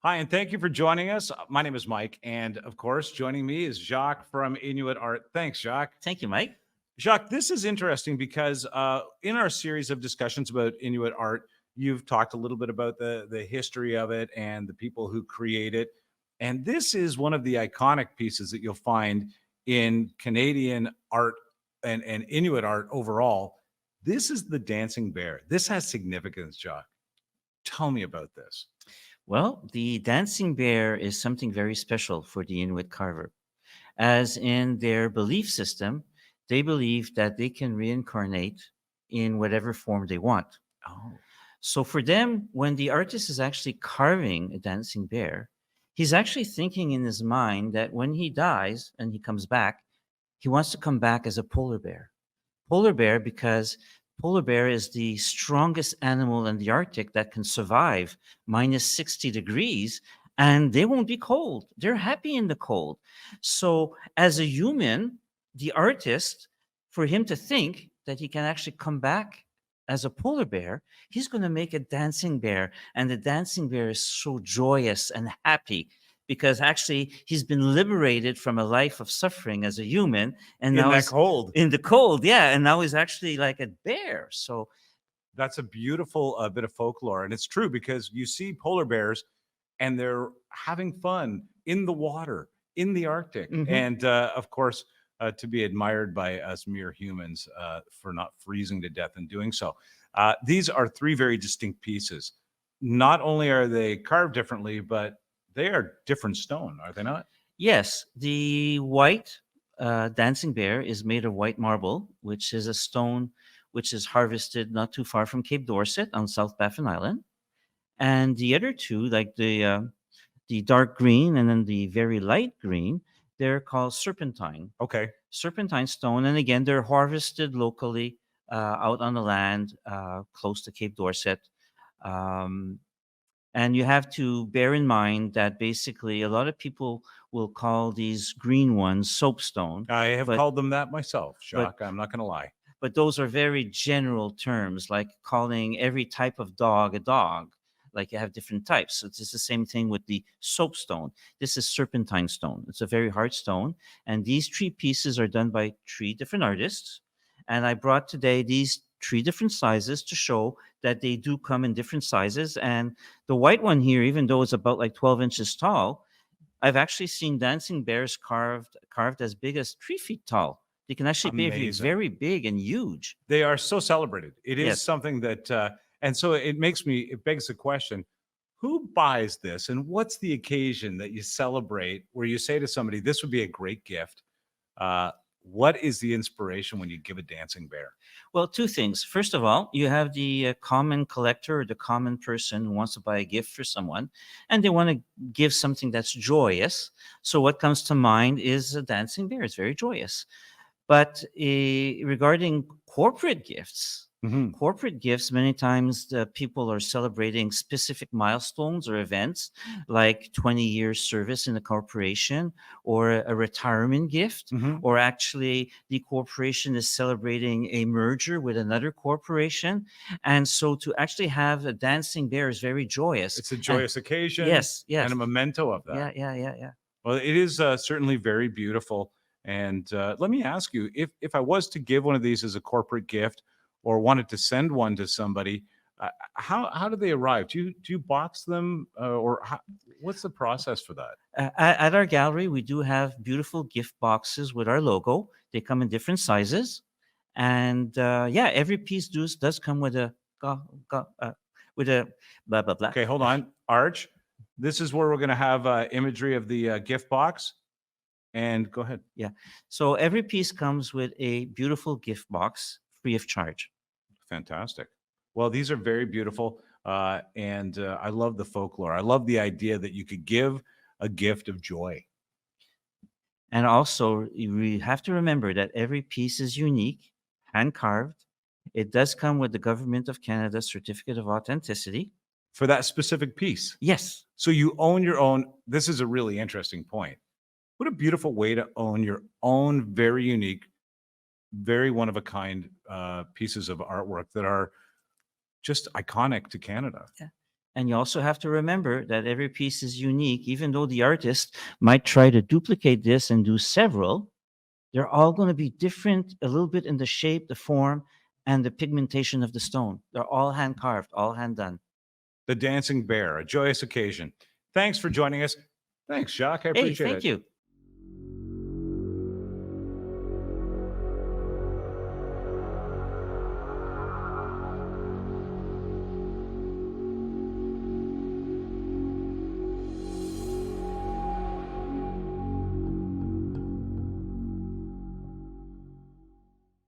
Hi, and thank you for joining us. My name is Mike, and of course, joining me is Jacques from Inuit Art. Thanks, Jacques. Thank you, Mike. Jacques, this is interesting because in our series of discussions about Inuit art, you've talked a little bit about the history of it and the people who create it. And this is one of the iconic pieces that you'll find in Canadian art and Inuit art overall. This is the dancing bear. This has significance, Jacques. Tell me about this. Well, the dancing bear is something very special for the Inuit carver, as in their belief system, they believe that they can reincarnate in whatever form they want. Oh, So for them, when the artist is actually carving a dancing bear, he's actually thinking in his mind that when he dies and he comes back, he wants to come back as a polar bear. Polar bear because polar bear is the strongest animal in the Arctic that can survive minus 60 degrees and they won't be cold. They're happy in the cold. So, as a human, the artist, for him to think that he can actually come back as a polar bear, he's going to make a dancing bear. And the dancing bear is so joyous and happy because actually he's been liberated from a life of suffering as a human and in now that he's cold. in the cold, yeah, and now he's actually like a bear. So That's a beautiful bit of folklore, and it's true because you see polar bears, and they're having fun in the water in the Arctic, mhm. and of course, to be admired by us mere humans for not freezing to death in doing so. These are three very distinct pieces. Not only are they carved differently, but they are different stone, are they not? Yes, the white dancing bear is made of white marble, which is a stone which is harvested not too far from Cape Dorset on South Baffin Island. And the other two, like the dark green and then the very light green, they're called Okay. serpentine stone. And again, they're harvested locally out on the land close to Cape Dorset. Um, and you have to bear in mind that basically a lot of people will call these green ones soapstone, I have but called them that myself, but Jacques. I'm not going to lie. but those are very general terms, like calling every type of dog a dog. Like you have different types. So it's the same thing with the soapstone. This is serpentine stone. It's a very hard stone. And these three pieces are done by three different artists. And I brought today these three different sizes to show that they do come in different sizes. And the white one here, even though it's about like 12 inches tall, I've actually seen dancing bears carved as big as 3 feet tall. They can actually be Amazing. very big and huge. They are so celebrated. It is Yes. something that, and so it begs the question, who buys this and what's the occasion that you celebrate where you say to somebody, this would be a great gift? Uh, what is the inspiration when you give a dancing bear? Well, two things. First of all, you have the common collector or the common person who wants to buy a gift for someone, and they want to give something that's joyous. So, what comes to mind is a dancing bear. It's very joyous. But regarding Mhm. corporate gifts, many times the people are celebrating specific milestones or events like 20 years service in a corporation or a retirement gift, Mhm. or actually the corporation is celebrating a merger with another corporation. And so to actually have a dancing bear is very joyous. It's a And joyous occasion yes, and a yes. memento of Yeah, that. yeah, yeah, yeah. Well, it is certainly very beautiful. And let me ask you, if I was to give one of these as a corporate gift or wanted to send one to somebody, how do they arrive? Do you box them what's the process for that? At our gallery, we do have beautiful gift boxes with our logo. They come in different sizes, and yeah, every piece does come with a go, with a blah blah blah. Okay, hold on, Arch. This is where we're going to have imagery of the gift box. And go ahead. Yeah, so every piece comes with a beautiful gift box, free of charge. Fantastic. Well, these are very beautiful, and I love the folklore. I love the idea that you could give a gift of joy. And also, we have to remember that every piece is unique, hand carved. It does come with the Government of Canada certificate of authenticity. For that specific piece. Yes, So you own your own. This is a really interesting point. What a beautiful way to own your own very unique, very one of a kind pieces of artwork that are just iconic to Canada. And you also have to remember that every piece is unique. Even though the artist might try to duplicate this and do several, they're all going to be different a little bit in the shape, the form, and the pigmentation of the stone. They're all hand carved, all hand done. The dancing bear, a joyous occasion. Thanks for joining us. Thanks, Jacques. I Hey, appreciate thank it. you.